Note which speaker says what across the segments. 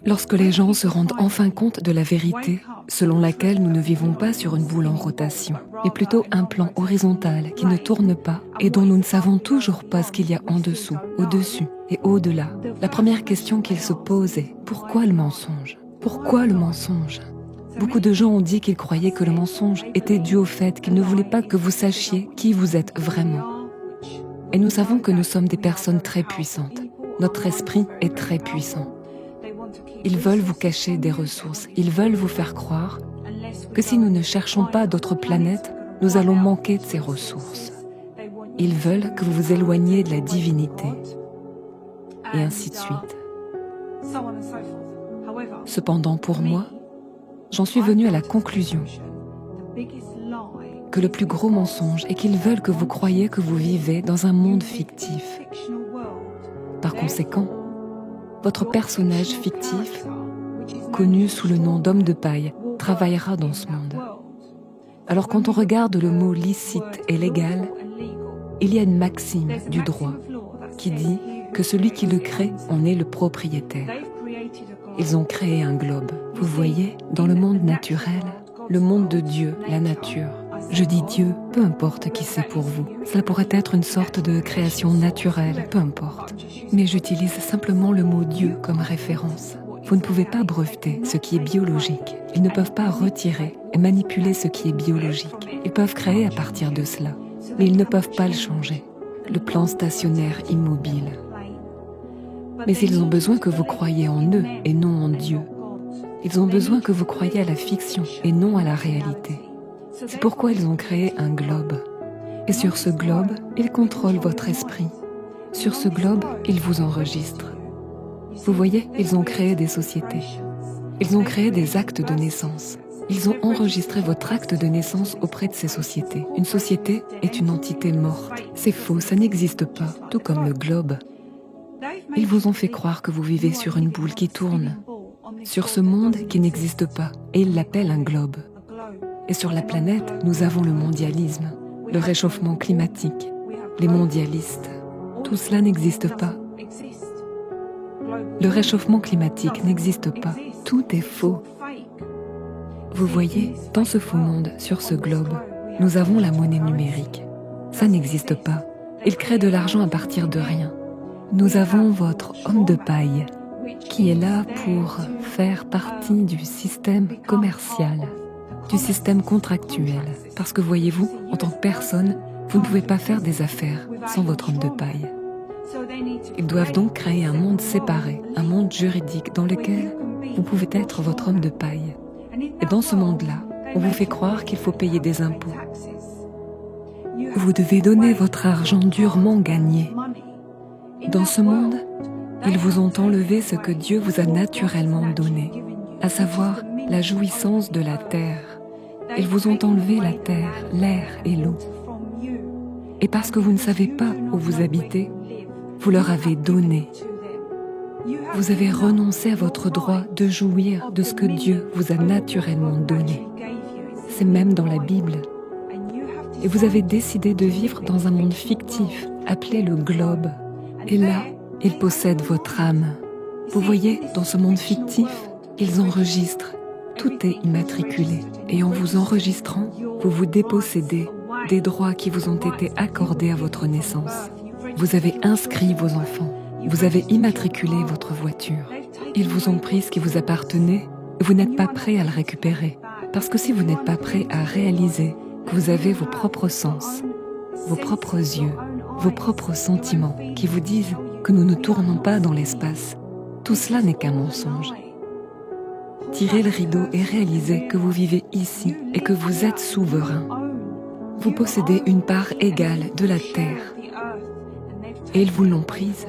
Speaker 1: Lorsque les gens se rendent enfin compte de la vérité, selon laquelle nous ne vivons pas sur une boule en rotation, mais plutôt un plan horizontal qui ne tourne pas et dont nous ne savons toujours pas ce qu'il y a en dessous, au-dessus et au-delà, la première question qu'ils se posent est « Pourquoi le mensonge ? Pourquoi le mensonge ?» Beaucoup de gens ont dit qu'ils croyaient que le mensonge était dû au fait qu'ils ne voulaient pas que vous sachiez qui vous êtes vraiment. Et nous savons que nous sommes des personnes très puissantes. Notre esprit est très puissant. Ils veulent vous cacher des ressources. Ils veulent vous faire croire que si nous ne cherchons pas d'autres planètes, nous allons manquer de ces ressources. Ils veulent que vous vous éloigniez de la divinité. Et ainsi de suite. Cependant, pour moi, j'en suis venue à la conclusion que le plus gros mensonge est qu'ils veulent que vous croyiez que vous vivez dans un monde fictif. Par conséquent, votre personnage fictif, connu sous le nom d'homme de paille, travaillera dans ce monde. Alors quand on regarde le mot licite et légal, il y a une maxime du droit qui dit que celui qui le crée en est le propriétaire. Ils ont créé un globe. Vous voyez, dans le monde naturel, le monde de Dieu, la nature. Je dis Dieu, peu importe qui c'est pour vous. Cela pourrait être une sorte de création naturelle, peu importe. Mais j'utilise simplement le mot Dieu comme référence. Vous ne pouvez pas breveter ce qui est biologique. Ils ne peuvent pas retirer et manipuler ce qui est biologique. Ils peuvent créer à partir de cela, mais ils ne peuvent pas le changer. Le plan stationnaire immobile. Mais ils ont besoin que vous croyiez en eux et non en Dieu. Ils ont besoin que vous croyiez à la fiction et non à la réalité. C'est pourquoi ils ont créé un globe. Et sur ce globe, ils contrôlent votre esprit. Sur ce globe, ils vous enregistrent. Vous voyez, ils ont créé des sociétés. Ils ont créé des actes de naissance. Ils ont enregistré votre acte de naissance auprès de ces sociétés. Une société est une entité morte. C'est faux, ça n'existe pas, tout comme le globe. Ils vous ont fait croire que vous vivez sur une boule qui tourne, sur ce monde qui n'existe pas, et ils l'appellent un globe. Et sur la planète, nous avons le mondialisme, le réchauffement climatique, les mondialistes. Tout cela n'existe pas. Le réchauffement climatique n'existe pas. Tout est faux. Vous voyez, dans ce faux monde, sur ce globe, nous avons la monnaie numérique. Ça n'existe pas. Ils créent de l'argent à partir de rien. Nous avons votre homme de paille, qui est là pour faire partie du système commercial, du système contractuel. Parce que voyez-vous, en tant que personne, vous ne pouvez pas faire des affaires sans votre homme de paille. Ils doivent donc créer un monde séparé, un monde juridique dans lequel vous pouvez être votre homme de paille. Et dans ce monde-là, on vous fait croire qu'il faut payer des impôts. Vous devez donner votre argent durement gagné. Dans ce monde, ils vous ont enlevé ce que Dieu vous a naturellement donné, à savoir la jouissance de la terre. Ils vous ont enlevé la terre, l'air et l'eau. Et parce que vous ne savez pas où vous habitez, vous leur avez donné. Vous avez renoncé à votre droit de jouir de ce que Dieu vous a naturellement donné. C'est même dans la Bible. Et vous avez décidé de vivre dans un monde fictif, appelé le globe. Et là, ils possèdent votre âme. Vous voyez, dans ce monde fictif, ils enregistrent. Tout est immatriculé. Et en vous enregistrant, vous vous dépossédez des droits qui vous ont été accordés à votre naissance. Vous avez inscrit vos enfants. Vous avez immatriculé votre voiture. Ils vous ont pris ce qui vous appartenait et vous n'êtes pas prêt à le récupérer. Parce que si vous n'êtes pas prêt à réaliser que vous avez vos propres sens, vos propres yeux, vos propres sentiments qui vous disent que nous ne tournons pas dans l'espace, tout cela n'est qu'un mensonge. Tirez le rideau et réalisez que vous vivez ici et que vous êtes souverain. Vous possédez une part égale de la terre et ils vous l'ont prise.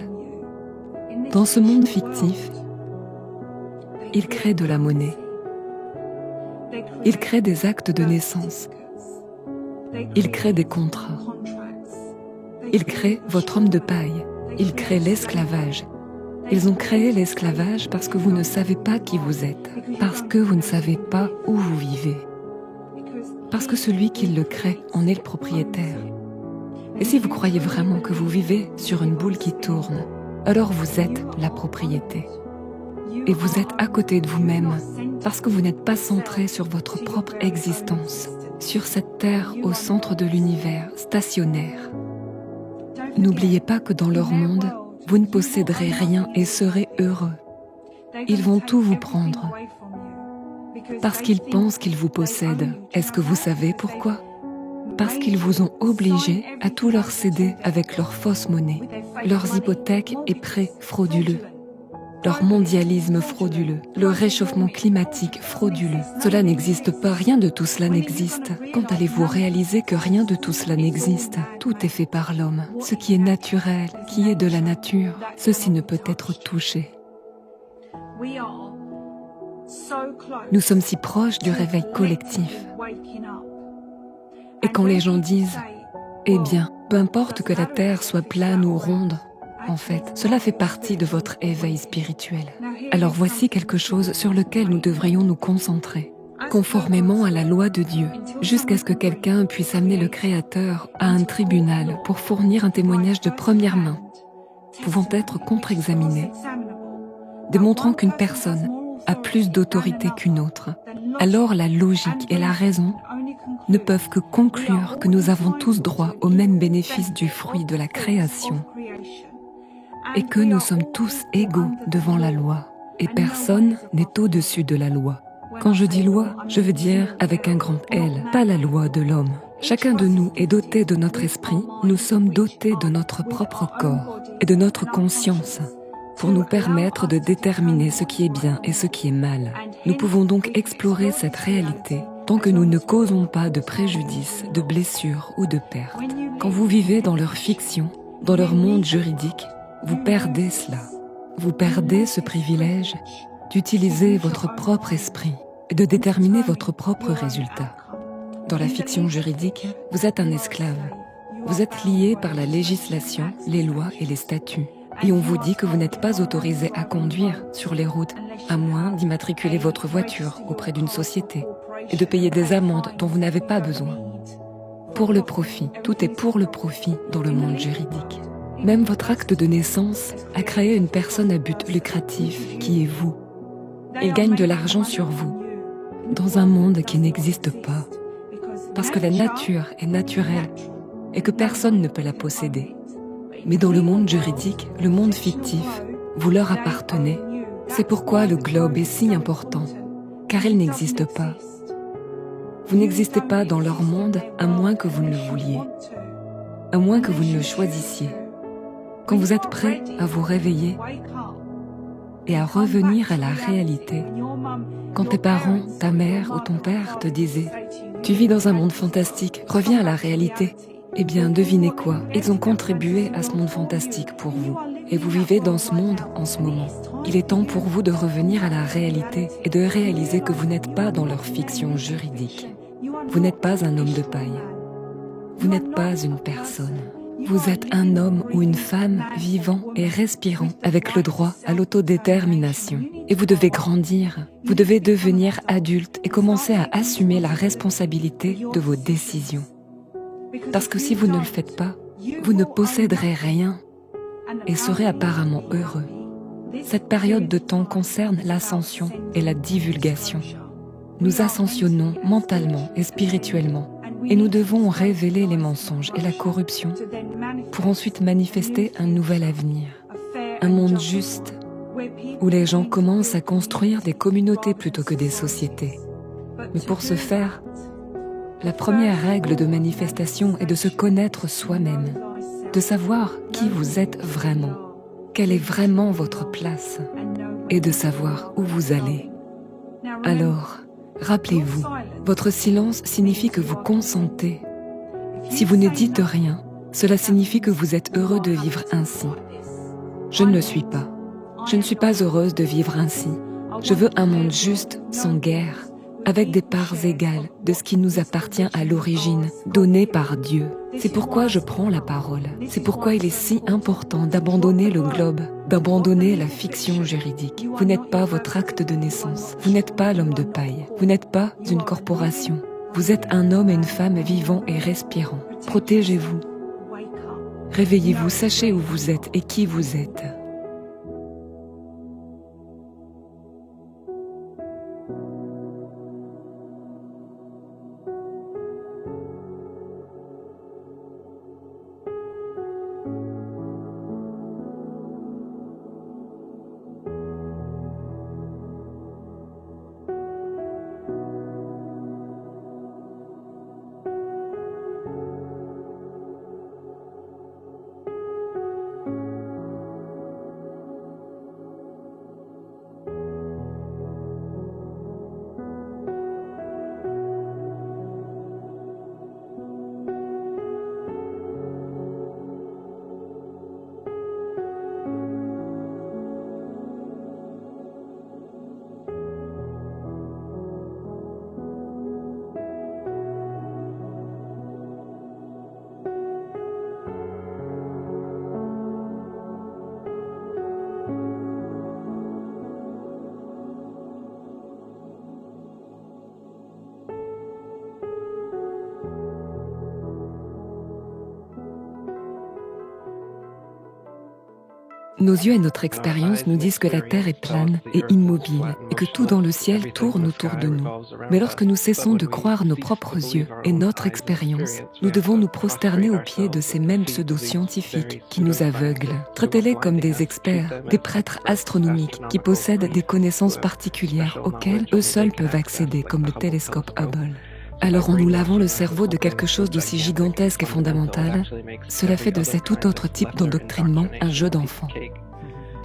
Speaker 1: Dans ce monde fictif, ils créent de la monnaie. Ils créent des actes de naissance. Ils créent des contrats. Ils créent votre homme de paille. Ils créent l'esclavage. Ils ont créé l'esclavage parce que vous ne savez pas qui vous êtes, parce que vous ne savez pas où vous vivez, parce que celui qui le crée en est le propriétaire. Et si vous croyez vraiment que vous vivez sur une boule qui tourne, alors vous êtes la propriété. et vous êtes à côté de vous-même parce que vous n'êtes pas centré sur votre propre existence, sur cette terre au centre de l'univers, stationnaire. N'oubliez pas que dans leur monde, vous ne posséderez rien et serez heureux. Ils vont tout vous prendre parce qu'ils pensent qu'ils vous possèdent. Est-ce que vous savez pourquoi? Parce qu'ils vous ont obligé à tout leur céder avec leur fausse monnaie, leurs hypothèques et prêts frauduleux, leur mondialisme frauduleux, le réchauffement climatique frauduleux. Cela n'existe pas, rien de tout cela n'existe. Quand allez-vous réaliser que rien de tout cela n'existe? Tout est fait par l'homme. Ce qui est naturel, qui est de la nature, ceci ne peut être touché. Nous sommes si proches du réveil collectif. Et quand les gens disent « Eh bien, peu importe que la terre soit plane ou ronde », en fait, cela fait partie de votre éveil spirituel. Alors voici quelque chose sur lequel nous devrions nous concentrer, conformément à la loi de Dieu, jusqu'à ce que quelqu'un puisse amener le Créateur à un tribunal pour fournir un témoignage de première main, pouvant être contre-examiné, démontrant qu'une personne a plus d'autorité qu'une autre. Alors la logique et la raison ne peuvent que conclure que nous avons tous droit au même bénéfice du fruit de la création et que nous sommes tous égaux devant la loi et personne n'est au-dessus de la loi. Quand je dis loi, je veux dire avec un grand L, pas la loi de l'homme. Chacun de nous est doté de notre esprit, nous sommes dotés de notre propre corps et de notre conscience pour nous permettre de déterminer ce qui est bien et ce qui est mal. Nous pouvons donc explorer cette réalité tant que nous ne causons pas de préjudice, de blessures ou de pertes. Quand vous vivez dans leur fiction, dans leur monde juridique, vous perdez cela. Vous perdez ce privilège d'utiliser votre propre esprit et de déterminer votre propre résultat. Dans la fiction juridique, vous êtes un esclave. Vous êtes lié par la législation, les lois et les statuts. Et on vous dit que vous n'êtes pas autorisé à conduire sur les routes, à moins d'immatriculer votre voiture auprès d'une société et de payer des amendes dont vous n'avez pas besoin. Pour le profit, tout est pour le profit dans le monde juridique. Même votre acte de naissance a créé une personne à but lucratif qui est vous. Il gagne de l'argent sur vous, dans un monde qui n'existe pas, parce que la nature est naturelle et que personne ne peut la posséder. Mais dans le monde juridique, le monde fictif, vous leur appartenez. C'est pourquoi le globe est si important, car il n'existe pas. Vous n'existez pas dans leur monde à moins que vous ne le vouliez, à moins que vous ne le choisissiez. Quand vous êtes prêt à vous réveiller et à revenir à la réalité, quand tes parents, ta mère ou ton père te disaient « Tu vis dans un monde fantastique, reviens à la réalité », eh bien, devinez quoi? Ils ont contribué à ce monde fantastique pour vous. Et vous vivez dans ce monde en ce moment. Il est temps pour vous de revenir à la réalité et de réaliser que vous n'êtes pas dans leur fiction juridique. Vous n'êtes pas un homme de paille. Vous n'êtes pas une personne. Vous êtes un homme ou une femme vivant et respirant avec le droit à l'autodétermination. Et vous devez grandir. Vous devez devenir adulte et commencer à assumer la responsabilité de vos décisions. Parce que si vous ne le faites pas, vous ne posséderez rien et serez apparemment heureux. Cette période de temps concerne l'ascension et la divulgation. Nous ascensionnons mentalement et spirituellement et nous devons révéler les mensonges et la corruption pour ensuite manifester un nouvel avenir, un monde juste où les gens commencent à construire des communautés plutôt que des sociétés. Mais pour ce faire, la première règle de manifestation est de se connaître soi-même, de savoir qui vous êtes vraiment, quelle est vraiment votre place, et de savoir où vous allez. Alors, rappelez-vous, votre silence signifie que vous consentez. Si vous ne dites rien, cela signifie que vous êtes heureux de vivre ainsi. Je ne le suis pas. Je ne suis pas heureuse de vivre ainsi. Je veux un monde juste, sans guerre, avec des parts égales de ce qui nous appartient à l'origine, donné par Dieu. C'est pourquoi je prends la parole. C'est pourquoi il est si important d'abandonner le globe, d'abandonner la fiction juridique. Vous n'êtes pas votre acte de naissance. Vous n'êtes pas l'homme de paille. Vous n'êtes pas une corporation. Vous êtes un homme et une femme vivants et respirants. Protégez-vous. Réveillez-vous, sachez où vous êtes et qui vous êtes. Nos yeux et notre expérience nous disent que la Terre est plane et immobile et que tout dans le ciel tourne autour de nous. Mais lorsque nous cessons de croire nos propres yeux et notre expérience, nous devons nous prosterner aux pieds de ces mêmes pseudo-scientifiques qui nous aveuglent. Traitez-les comme des experts, des prêtres astronomiques qui possèdent des connaissances particulières auxquelles eux seuls peuvent accéder, comme le télescope Hubble. Alors en nous lavant le cerveau de quelque chose d'aussi gigantesque et fondamental, cela fait de ces tout autre type d'endoctrinement un jeu d'enfant.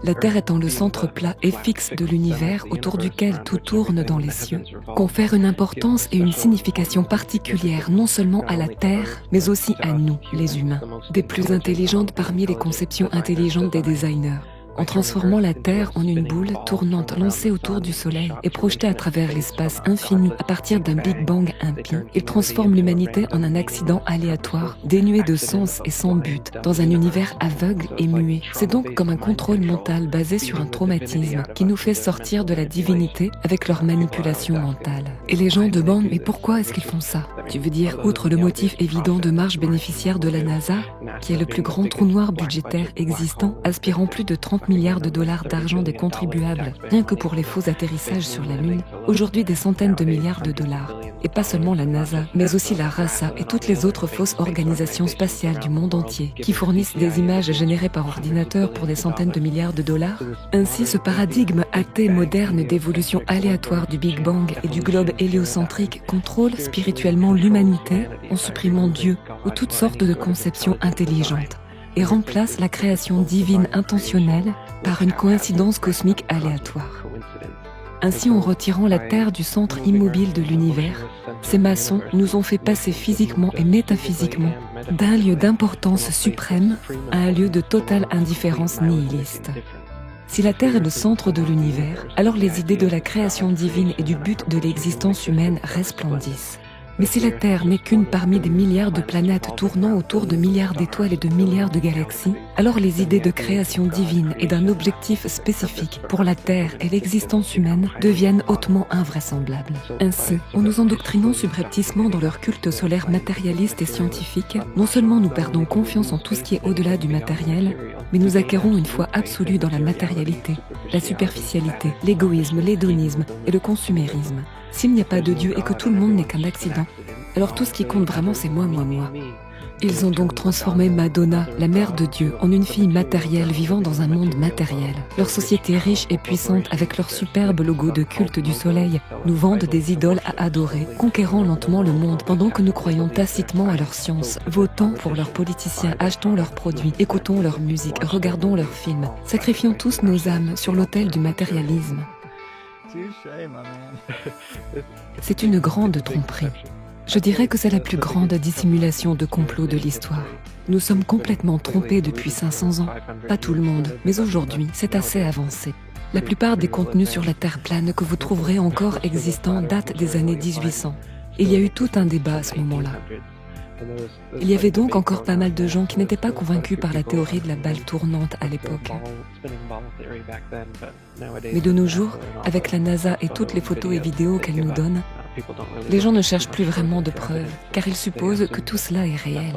Speaker 1: La Terre étant le centre plat et fixe de l'univers autour duquel tout tourne dans les cieux, confère une importance et une signification particulière non seulement à la Terre, mais aussi à nous, les humains, des plus intelligentes parmi les conceptions intelligentes des designers. En transformant la Terre en une boule tournante lancée autour du Soleil et projetée à travers l'espace infini à partir d'un Big Bang impie, ils transforment l'humanité en un accident aléatoire, dénué de sens et sans but, dans un univers aveugle et muet. C'est donc comme un contrôle mental basé sur un traumatisme qui nous fait sortir de la divinité avec leur manipulation mentale. Et les gens demandent, mais pourquoi est-ce qu'ils font ça? Tu veux dire, outre le motif évident de marge bénéficiaire de la NASA, qui est le plus grand trou noir budgétaire existant, aspirant plus de 30 milliards de dollars d'argent des contribuables, rien que pour les faux atterrissages sur la Lune, aujourd'hui des centaines de milliards de dollars. Et pas seulement la NASA, mais aussi la RASA et toutes les autres fausses organisations spatiales du monde entier, qui fournissent des images générées par ordinateur pour des centaines de milliards de dollars. Ainsi, ce paradigme athée moderne d'évolution aléatoire du Big Bang et du globe héliocentrique contrôle spirituellement l'humanité en supprimant Dieu ou toutes sortes de conceptions intelligentes, et remplace la création divine intentionnelle par une coïncidence cosmique aléatoire. Ainsi, en retirant la Terre du centre immobile de l'univers, ces maçons nous ont fait passer physiquement et métaphysiquement d'un lieu d'importance suprême à un lieu de totale indifférence nihiliste. Si la Terre est le centre de l'univers, alors les idées de la création divine et du but de l'existence humaine resplendissent. Mais si la Terre n'est qu'une parmi des milliards de planètes tournant autour de milliards d'étoiles et de milliards de galaxies, alors les idées de création divine et d'un objectif spécifique pour la Terre et l'existence humaine deviennent hautement invraisemblables. Ainsi, en nous endoctrinant subrepticement dans leur culte solaire matérialiste et scientifique, non seulement nous perdons confiance en tout ce qui est au-delà du matériel, mais nous acquérons une foi absolue dans la matérialité, la superficialité, l'égoïsme, l'hédonisme et le consumérisme. S'il n'y a pas de Dieu et que tout le monde n'est qu'un accident, alors tout ce qui compte vraiment c'est moi, moi, moi. Ils ont donc transformé Madonna, la mère de Dieu, en une fille matérielle vivant dans un monde matériel. Leur société riche et puissante, avec leur superbe logo de culte du soleil, nous vendent des idoles à adorer, conquérant lentement le monde, pendant que nous croyons tacitement à leur science, votant pour leurs politiciens, achetons leurs produits, écoutons leur musique, regardons leurs films, sacrifiant tous nos âmes sur l'autel du matérialisme. C'est une grande tromperie. Je dirais que c'est la plus grande dissimulation de complot de l'histoire. Nous sommes complètement trompés depuis 500 ans. Pas tout le monde, mais aujourd'hui, c'est assez avancé. La plupart des contenus sur la Terre plane que vous trouverez encore existants datent des années 1800. Il y a eu tout un débat à ce moment-là. Il y avait donc encore pas mal de gens qui n'étaient pas convaincus par la théorie de la balle tournante à l'époque. Mais de nos jours, avec la NASA et toutes les photos et vidéos qu'elle nous donne, les gens ne cherchent plus vraiment de preuves, car ils supposent que tout cela est réel.